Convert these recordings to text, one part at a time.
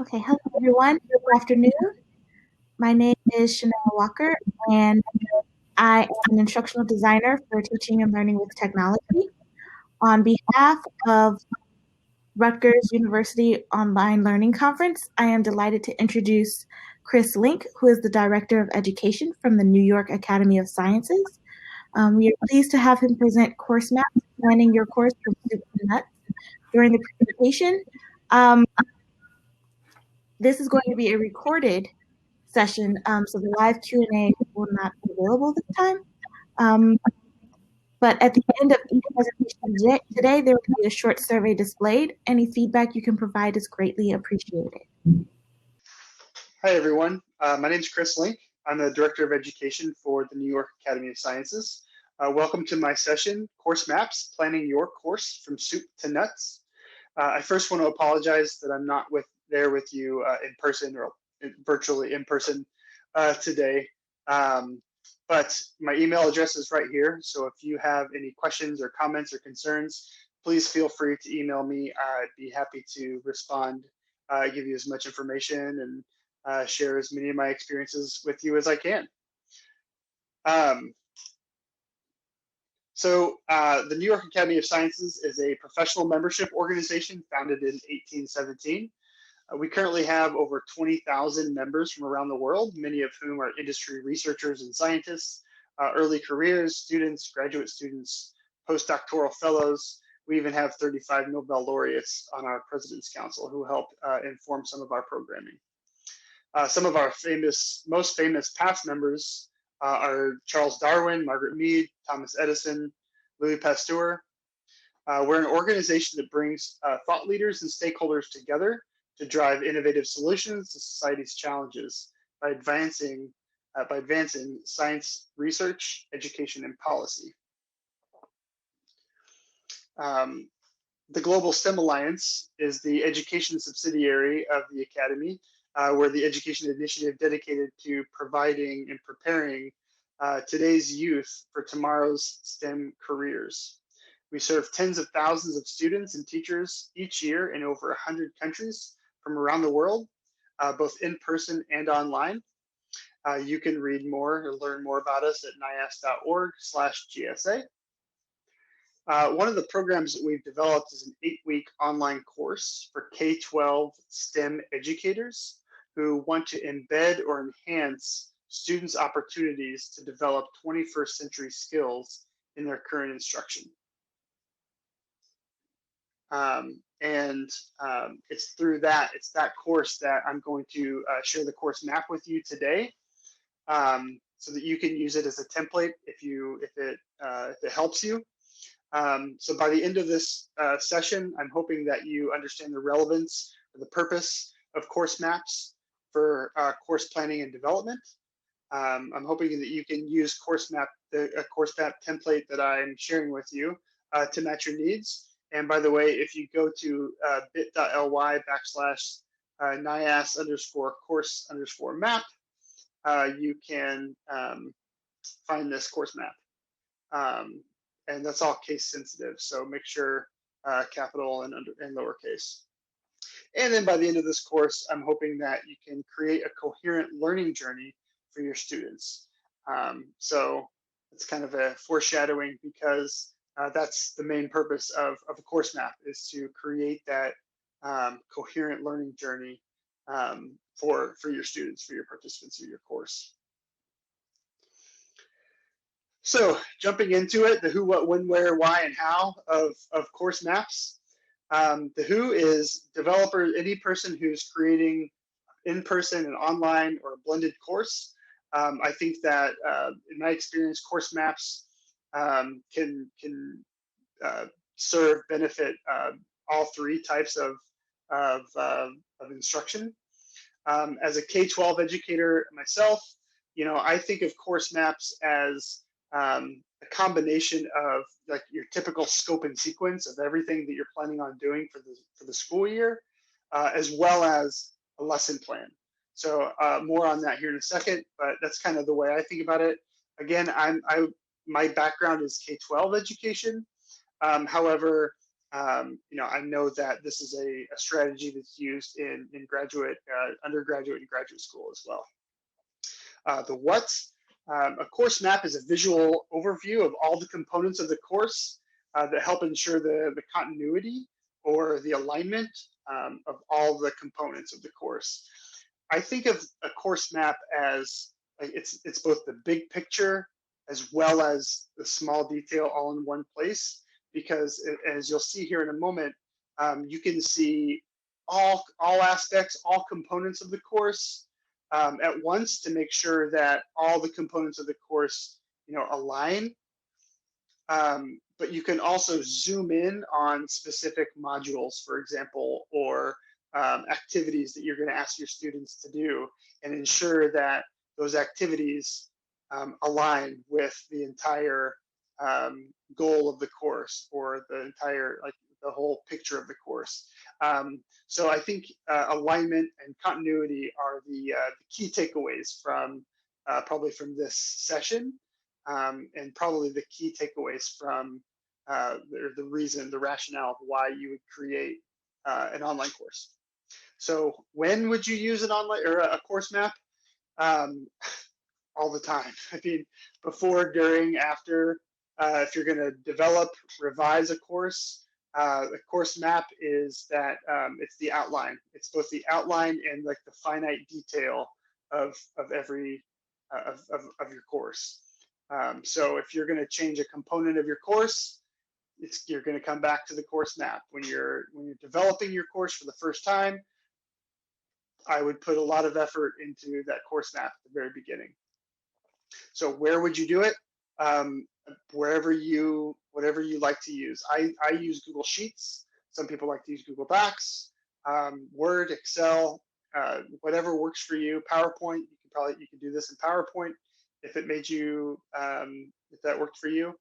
Okay, hello everyone. Good afternoon. My name is Chanel Walker, and I am an instructional designer for teaching and learning with technology. On behalf of Rutgers University Online Learning Conference, I am delighted to introduce Chris Link, who is the Director of Education from the New York Academy of Sciences. We are pleased to have him present course maps, planning your course from soup to nuts. During the presentation, um, this is going to be a recorded session, so the live Q&A will not be available this time. Um, but at the end of each presentation today, there will be a short survey displayed. Any feedback you can provide is greatly appreciated. Hi, everyone. My name is Chris Link. I'm the Director of Education for the New York Academy of Sciences. Welcome to my session, Course Maps, Planning Your Course from Soup to Nuts. I first want to apologize that I'm not there with you in person or virtually in person today. But my email address is right here. So if you have any questions or comments or concerns, please feel free to email me. I'd be happy to respond, give you as much information, and share as many of my experiences with you as I can. The New York Academy of Sciences is a professional membership organization founded in 1817. We currently have over 20,000 members from around the world, many of whom are industry researchers and scientists, early careers, students, graduate students, postdoctoral fellows. We even have 35 Nobel laureates on our President's Council who help inform some of our programming. Some of our most famous past members are Charles Darwin, Margaret Mead, Thomas Edison, Louis Pasteur. We're an organization that brings thought leaders and stakeholders together to drive innovative solutions to society's challenges by advancing science research, education, and policy. The Global STEM Alliance is the education subsidiary of the Academy. We're the education initiative dedicated to providing and preparing today's youth for tomorrow's STEM careers. We serve tens of thousands of students and teachers each year in over 100 countries from around the world, both in person and online. You can read more or learn more about us at nias.org/GSA. One of the programs that we've developed is an 8-week online course for K-12 STEM educators who want to embed or enhance students' opportunities to develop 21st century skills in their current instruction. It's through that, course that I'm going to share the course map with you today, so that you can use it as a template if it helps you. So by the end of this session, I'm hoping that you understand the relevance or the purpose of course maps for course planning and development. I'm hoping that you can use the course map template that I'm sharing with you to match your needs. And by the way, if you go to bit.ly/NIAS_course_map, you can find this course map. And that's all case sensitive, so make sure capital and lowercase. And then by the end of this course, I'm hoping that you can create a coherent learning journey for your students. So it's kind of a foreshadowing, because that's the main purpose of a course map, is to create that coherent learning journey for your students, for your participants of your course. So jumping into it, the who, what, when, where, why, and how of course maps. The who is developer, any person who's creating in-person and online or a blended course. I think that in my experience, course maps can benefit all three types of instruction. As a K-12 educator myself, I think of course maps as a combination of like your typical scope and sequence of everything that you're planning on doing for the school year, as well as a lesson plan. So more on that here in a second, but that's kind of the way I think about it. Again, my background is K-12 education. However, I know that this is a strategy that's used in graduate, undergraduate, and graduate school as well. The what. A course map is a visual overview of all the components of the course that help ensure the continuity or the alignment of all the components of the course. I think of a course map as it's both the big picture as well as the small detail all in one place, because as you'll see here in a moment, you can see all aspects, all components of the course at once to make sure that all the components of the course, align. But you can also zoom in on specific modules, for example, or activities that you're going to ask your students to do, and ensure that those activities align with the entire goal of the course, or the entire, like, the whole picture of the course. So I think alignment and continuity are the key takeaways from probably from this session, and probably the key takeaways from the rationale of why you would create an online course. So when would you use an online or a course map? Um, all the time. I mean, before, during, after. If you're going to develop, revise a course, the course map is that it's the outline. It's both the outline and like the finite detail of every of your course. So if you're going to change a component of your course, you're going to come back to the course map. When you're developing your course for the first time, I would put a lot of effort into that course map at the very beginning. So where would you do it? Whatever you like to use. I use Google Sheets. Some people like to use Google Docs, Word, Excel, whatever works for you. PowerPoint. You can do this in PowerPoint if it made you if that worked for you.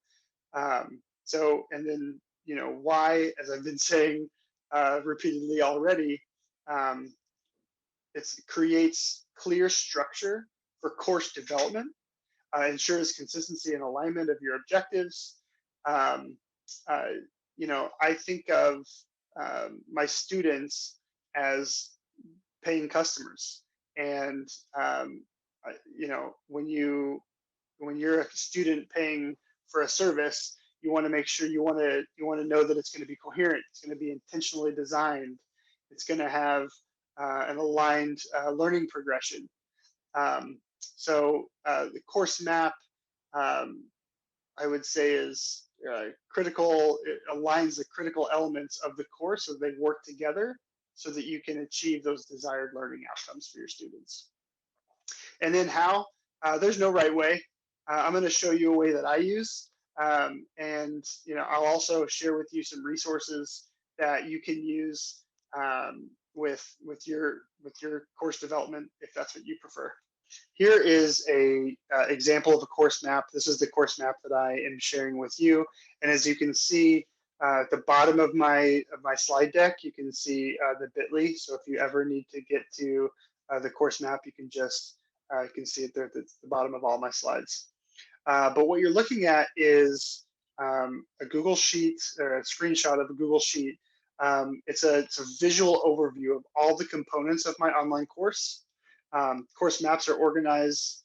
So, and then why, as I've been saying repeatedly already, it creates clear structure for course development. Ensures consistency and alignment of your objectives. Um, I think of my students as paying customers, and when you're a student paying for a service, you want to make sure you want to know that it's going to be coherent. It's going to be intentionally designed. It's going to have an aligned learning progression. So the course map, I would say, is critical. It aligns the critical elements of the course so they work together so that you can achieve those desired learning outcomes for your students. And then how? There's no right way. I'm going to show you a way that I use. And I'll also share with you some resources that you can use with your course development if that's what you prefer. Here is a example of a course map. This is the course map that I am sharing with you. And as you can see at the bottom of my slide deck, you can see the bit.ly. So if you ever need to get to the course map, you can just you can see it there at the bottom of all my slides. But what you're looking at is a Google Sheet, or a screenshot of a Google Sheet. It's a visual overview of all the components of my online course. Course maps are organized.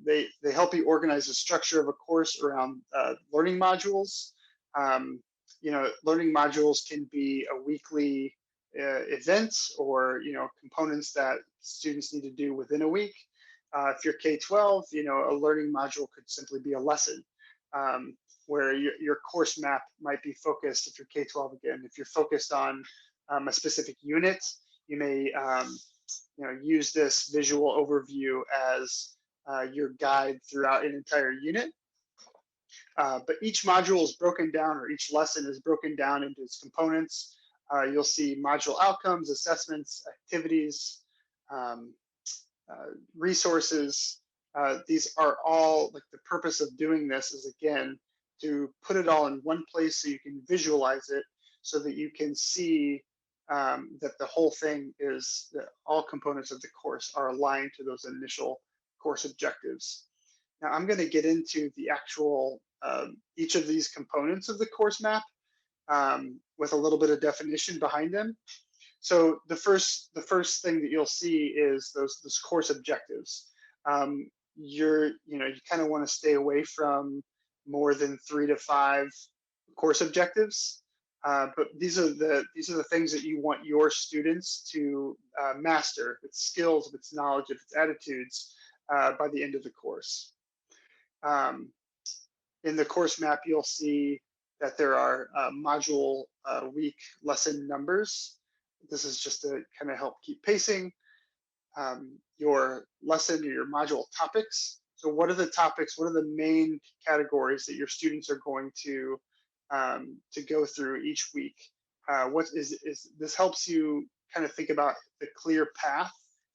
They help you organize the structure of a course around learning modules. Learning modules can be a weekly event, or components that students need to do within a week. If you're K-12, a learning module could simply be a lesson, where your course map might be focused. If you're K-12 again, if you're focused on a specific unit, you may use this visual overview as your guide throughout an entire unit. But each module is broken down, or each lesson is broken down into its components. You'll see module outcomes, assessments, activities, resources. These are all, like, the purpose of doing this is, again, to put it all in one place so you can visualize it, so that you can see that the whole thing is that all components of the course are aligned to those initial course objectives. Now I'm going to get into the actual each of these components of the course map with a little bit of definition behind them. So the first thing that you'll see is those course objectives. You kind of want to stay away from more than 3 to 5 course objectives. But these are the things that you want your students to master, its skills, its knowledge, its attitudes by the end of the course. Um, in the course map, you'll see that there are module week lesson numbers. This is just to kind of help keep pacing. Your lesson or your module topics. So what are the topics? What are the main categories that your students are going to go through each week? What is this helps you kind of think about the clear path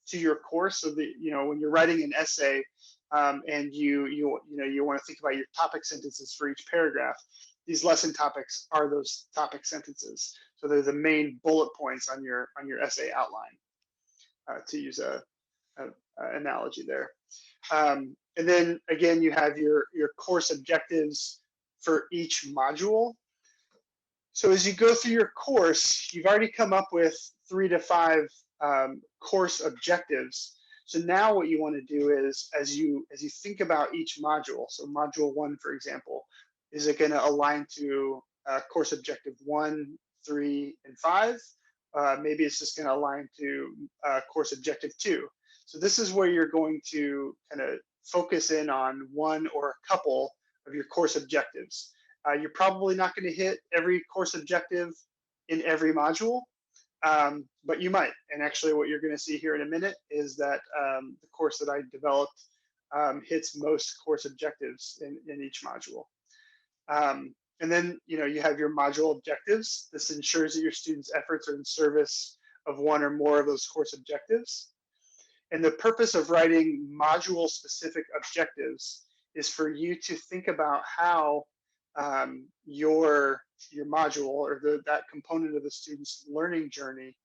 to your course, so that when you're writing an essay and you want to think about your topic sentences for each paragraph. These lesson topics are those topic sentences. So they're the main bullet points on your essay outline, to use a analogy there. And then again, you have your course objectives for each module. So as you go through your course, you've already come up with 3 to 5 course objectives. So now what you want to do is, as you think about each module, so module 1, for example, is it going to align to course objective 1, 3, and 5? Maybe it's just going to align to course objective 2. So this is where you're going to kind of focus in on one or a couple of your course objectives. You're probably not going to hit every course objective in every module, but you might. And actually what you're going to see here in a minute is that the course that I developed hits most course objectives in each module. And then you have your module objectives. This ensures that your students' efforts are in service of one or more of those course objectives. And the purpose of writing module-specific objectives is for you to think about how your module or that component of the student's learning journey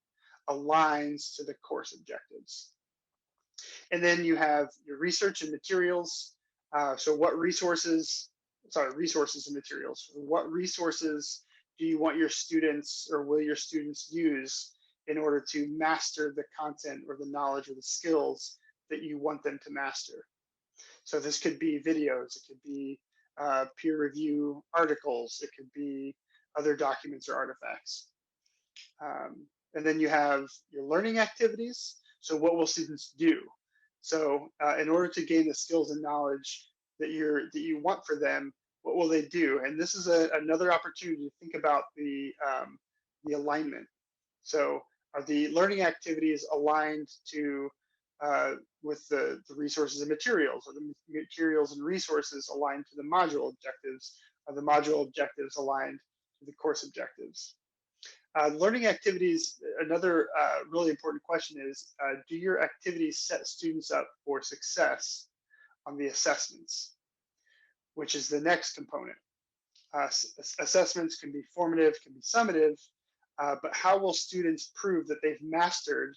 aligns to the course objectives. And then you have your research and materials. So what resources and materials. What resources do you want your students, or will your students use in order to master the content or the knowledge or the skills that you want them to master? So this could be videos, it could be peer review articles, it could be other documents or artifacts. And then you have your learning activities. So what will students do? So in order to gain the skills and knowledge that you want for them, what will they do? And this is another opportunity to think about the alignment. So are the learning activities aligned to with the resources and materials? Are the materials and resources aligned to the module objectives? Are the module objectives aligned to the course objectives? Learning activities, another really important question is, do your activities set students up for success on the assessments, which is the next component? Assessments can be formative, can be summative, but how will students prove that they've mastered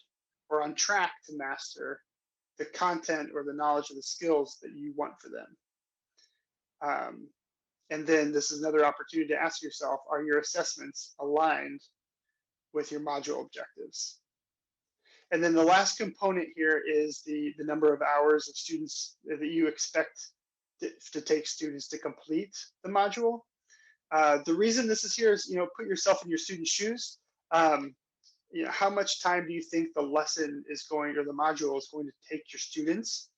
or on track to master the content or the knowledge or the skills that you want for them? And then this is another opportunity to ask yourself, are your assessments aligned with your module objectives? And then the last component here is the number of hours of students that you expect to take students to complete the module. The reason this is here is, put yourself in your student's shoes. How much time do you think the lesson is going, or the module is going to take your students?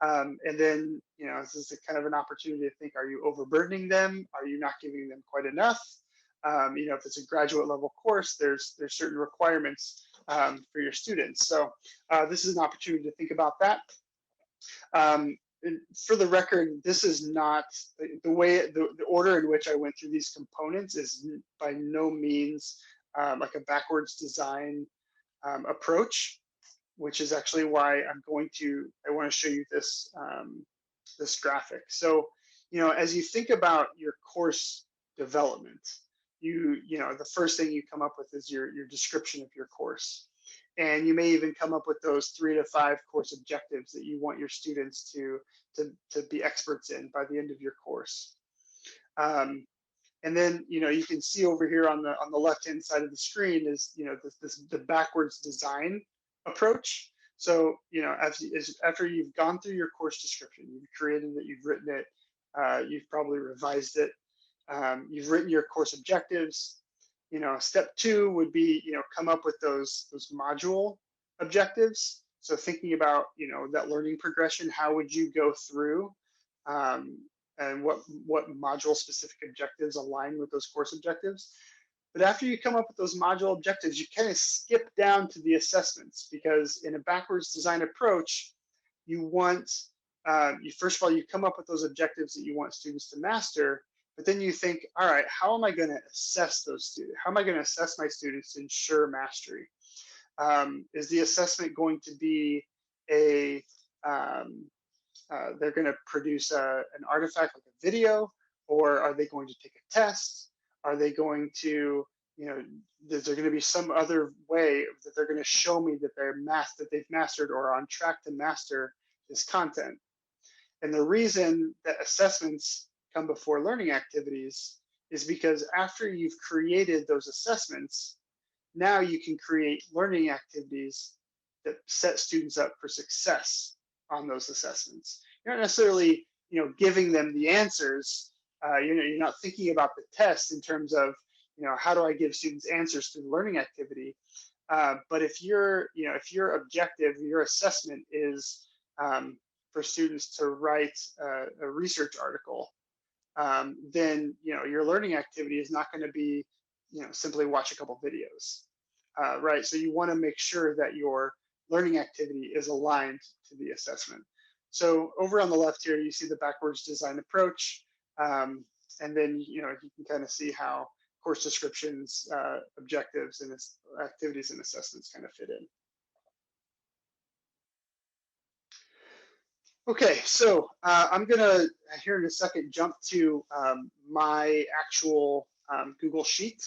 And then, this is kind of an opportunity to think, are you overburdening them? Are you not giving them quite enough? If it's a graduate level course, there's certain requirements for your students. So this is an opportunity to think about that. For the record, this is not the order in which I went through these components is by no means like a backwards design approach, which is actually why I want to show you this this graphic. So, as you think about your course development, the first thing you come up with is your description of your course. And you may even come up with those 3 to 5 course objectives that you want your students to be experts in by the end of your course. And then, you can see over here on the left-hand side of the screen is, the backwards design approach. So, after you've gone through your course description, you've created it, you've written it, you've probably revised it, you've written your course objectives. Step two would be, come up with those module objectives. So thinking about, that learning progression, how would you go through, um, and what module specific objectives align with those course objectives. But after you come up with those module objectives, you kind of skip down to the assessments, because in a backwards design approach, you want, first of all, you come up with those objectives that you want students to master, but then you think, all right, how am I going to assess those students? How am I going to assess my students to ensure mastery? Is the assessment going to be they're going to produce an artifact like a video, or are they going to take a test? Are they going to, is there going to be some other way that they're going to show me that they've mastered or are on track to master this content? And the reason that assessments come before learning activities is because after you've created those assessments, now you can create learning activities that set students up for success on those assessments. You're not necessarily, giving them the answers. You're not thinking about the test in terms of, how do I give students answers to the learning activity? But if your objective, your assessment is for students to write a research article, then your learning activity is not going to be simply watch a couple videos, right? So you want to make sure that your learning activity is aligned to the assessment. So over on the left here, you see the backwards design approach, and then you can kind of see how course descriptions, objectives, and activities and assessments kind of fit in. Okay, so I'm gonna here in a second jump to my actual Google Sheet,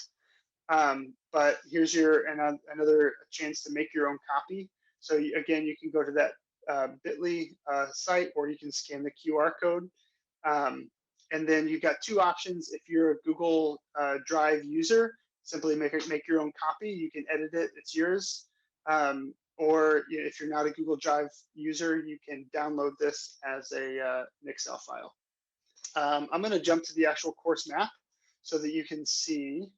but here's another chance to make your own copy. So again, you can go to that bit.ly site, or you can scan the QR code, and then you've got two options. If you're a Google Drive user, simply make your own copy. You can edit it; it's yours. Or if you're not a Google Drive user, you can download this as an Excel file. I'm going to jump to the actual course map so that you can see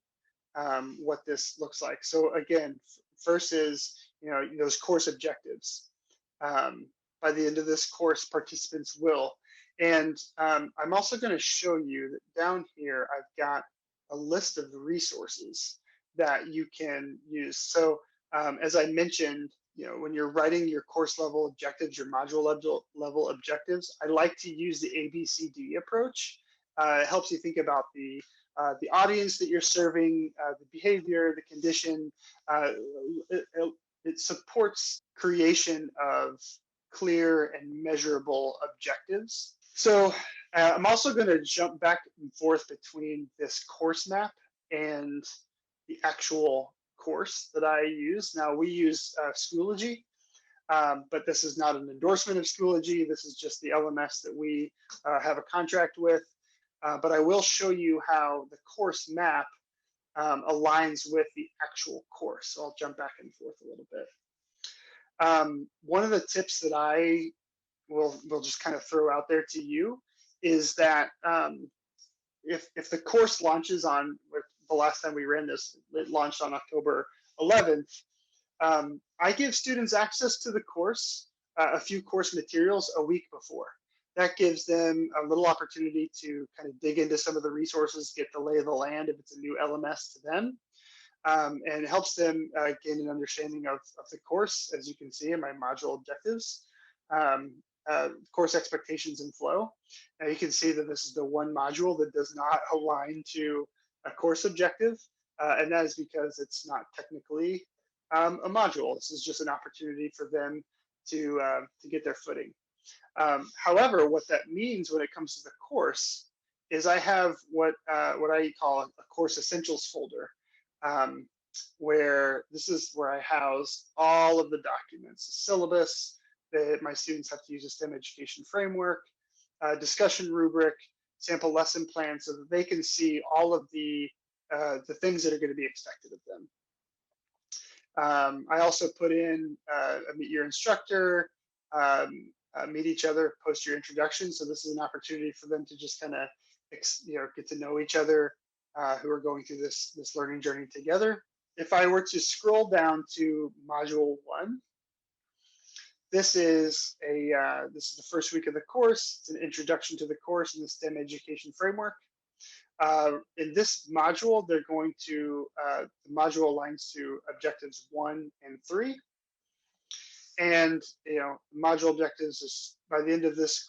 what this looks like. So again, first is those course objectives. By the end of this course, participants will. And I'm also going to show you that down here, I've got a list of resources that you can use. So as I mentioned, when you're writing your course level objectives, your module level objectives, I like to use the ABCD approach. It helps you think about the audience that you're serving, the behavior, the condition. It supports creation of clear and measurable objectives. So I'm also going to jump back and forth between this course map and the actual course that I use. Now we use Schoology, but this is not an endorsement of Schoology. This is just the LMS that we have a contract with. But I will show you how the course map aligns with the actual course. So I'll jump back and forth a little bit. One of the tips that I will just kind of throw out there to you is that if the course launches on, the last time we ran this, it launched on October 11th, I give students access to the course, a few course materials a week before. That gives them a little opportunity to kind of dig into some of the resources, get the lay of the land if it's a new LMS to them, and it helps them gain an understanding of the course, as you can see in my module objectives, course expectations and flow. Now you can see that this is the one module that does not align to a course objective, and that is because it's not technically a module. This is just an opportunity for them to get their footing. However, what that means when it comes to the course is I have what I call a course essentials folder, where this is where I house all of the documents, the syllabus that my students have to use a STEM education framework, discussion rubric, sample lesson plan so that they can see all of the things that are going to be expected of them. I also put in meet your instructor, meet each other, post your introduction. So this is an opportunity for them to just kind of get to know each other who are going through this learning journey together. If I were to scroll down to module 1, this is the first week of the course. It's an introduction to the course in the STEM education framework. In this module, they're going to the module aligns to objectives 1 and 3, and module objectives is by the end of this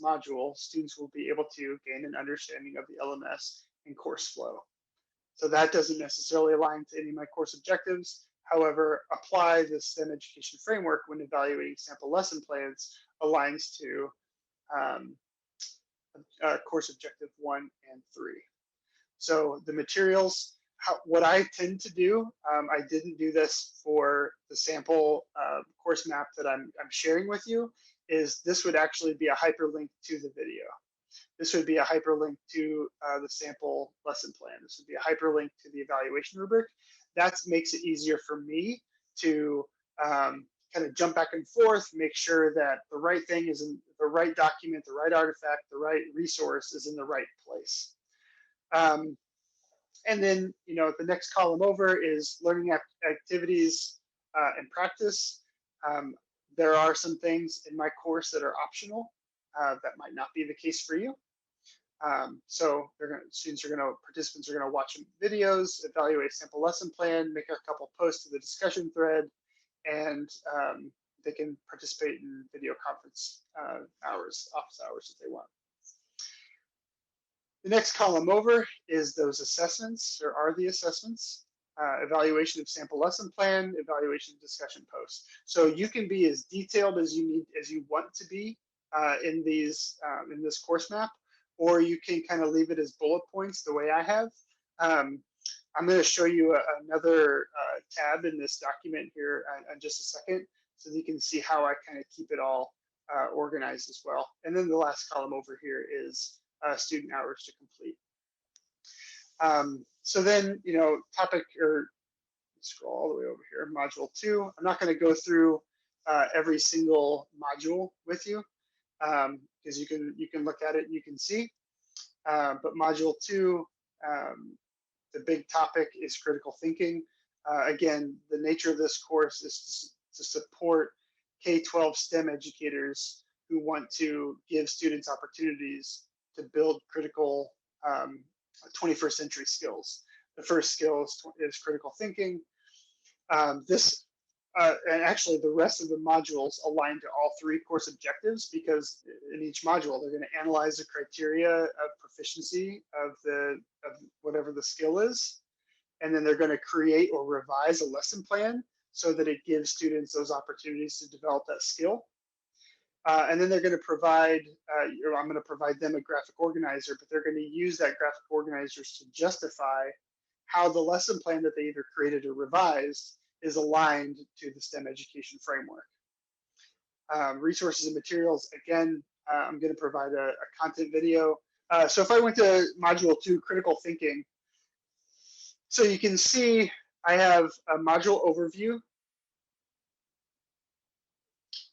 module, students will be able to gain an understanding of the LMS and course flow. So that doesn't necessarily align to any of my course objectives. However, apply the STEM education framework when evaluating sample lesson plans aligns to course objective 1 and 3. So the materials, what I tend to do, I didn't do this for the sample course map that I'm sharing with you, is this would actually be a hyperlink to the video. This would be a hyperlink to the sample lesson plan. This would be a hyperlink to the evaluation rubric. That makes it easier for me to kind of jump back and forth, make sure that the right thing is in the right document, the right artifact, the right resource is in the right place. And then, the next column over is learning activities and practice. There are some things in my course that are optional. That might not be the case for you. So participants are going to watch videos, evaluate a sample lesson plan, make a couple posts to the discussion thread, and they can participate in video conference office hours if they want. The next column over is those assessments, or are the assessments. Evaluation of sample lesson plan, evaluation of discussion posts. So you can be as detailed as you want to be in this course map, or you can kind of leave it as bullet points the way I have. I'm going to show you another tab in this document here in just a second, so that you can see how I kind of keep it all organized as well. And then the last column over here is student hours to complete. So then, scroll all the way over here, module 2. I'm not going to go through every single module with you, because you can look at it and you can see. But module 2, the big topic is critical thinking. Again, the nature of this course is to support K-12 STEM educators who want to give students opportunities to build critical 21st century skills. The first skill is critical thinking. And actually the rest of the modules align to all 3 course objectives, because in each module they're going to analyze the criteria of proficiency of whatever the skill is, and then they're going to create or revise a lesson plan so that it gives students those opportunities to develop that skill. And then they're going to provide, or I'm going to provide them a graphic organizer, but they're going to use that graphic organizers to justify how the lesson plan that they either created or revised is aligned to the STEM education framework. Resources and materials, again, I'm going to provide a content video. So if I went to module 2, critical thinking, so you can see I have a module overview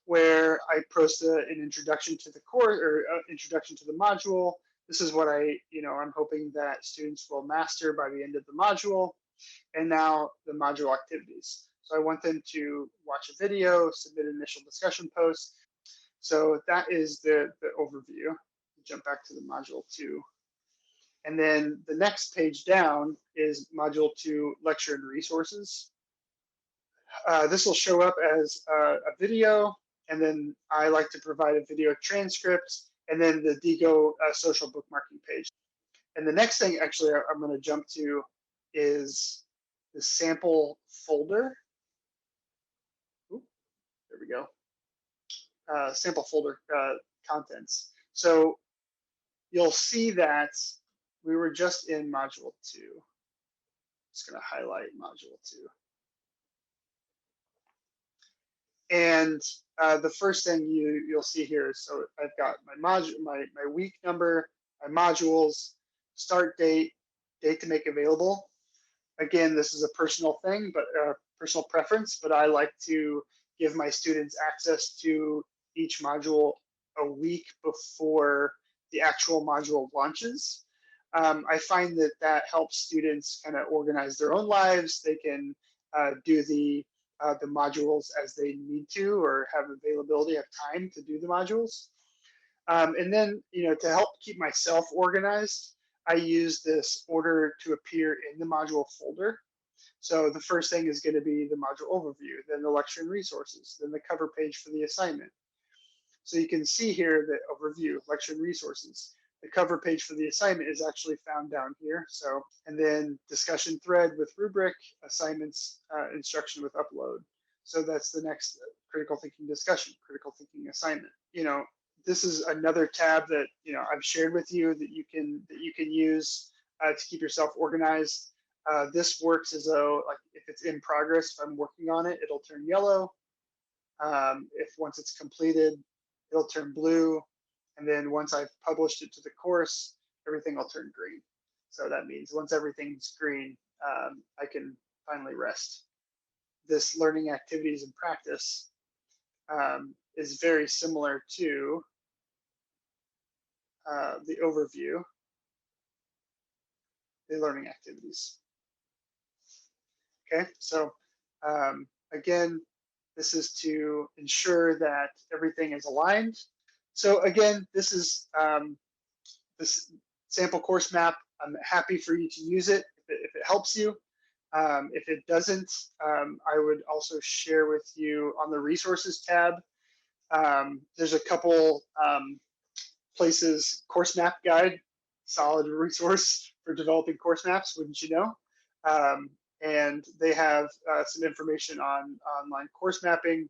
where I post an introduction to the course, or introduction to the module. This is what I'm hoping that students will master by the end of the module. And now the module activities. So I want them to watch a video, submit an initial discussion post. So that is the overview. Jump back to the module 2. And then the next page down is module 2, lecture and resources. This will show up as a video, and then I like to provide a video transcript, and then the Digo social bookmarking page. And the next thing actually I'm going to jump to is the sample folder. Ooh, there we go. Sample folder contents. So you'll see that we were just in module 2. Just going to highlight module 2. And the first thing you'll see here is, so I've got my module, my week number, my modules, start date, date to make available. Again, this is a personal thing, but personal preference, but I like to give my students access to each module a week before the actual module launches. I find that that helps students kind of organize their own lives. They can do the modules as they need to, or have availability, have time to do the modules. And then, to help keep myself organized, I use this order to appear in the module folder. So the first thing is going to be the module overview, then the lecture and resources, then the cover page for the assignment. So you can see here the overview, lecture and resources. The cover page for the assignment is actually found down here. So, and then discussion thread with rubric, assignments, instruction with upload. So that's the next critical thinking discussion, critical thinking assignment. This is another tab that I've shared with you that you can use to keep yourself organized. This works as though, like, if it's in progress, if I'm working on it, it'll turn yellow. If once it's completed, it'll turn blue. And then once I've published it to the course, everything will turn green. So that means once everything's green, I can finally rest. This learning activities and practice is very similar to the overview, the learning activities. Okay, so again, this is to ensure that everything is aligned. So again, this is this sample course map. I'm happy for you to use it if it helps you. If it doesn't, I would also share with you on the resources tab. There's a couple places, course map guide, solid resource for developing course maps, wouldn't you know? And they have some information on online course mapping.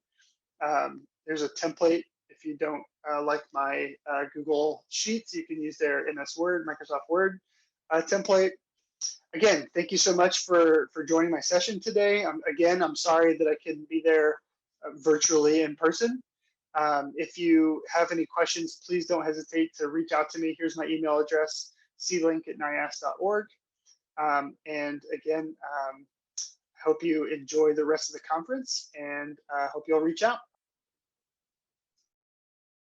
There's a template. If you don't like my Google Sheets, you can use their MS Word, Microsoft Word template. Again, thank you so much for joining my session today. Again, I'm sorry that I couldn't be there virtually in person. If you have any questions, please don't hesitate to reach out to me. Here's my email address, clinkatnias.org. And again, hope you enjoy the rest of the conference, and hope you'll reach out.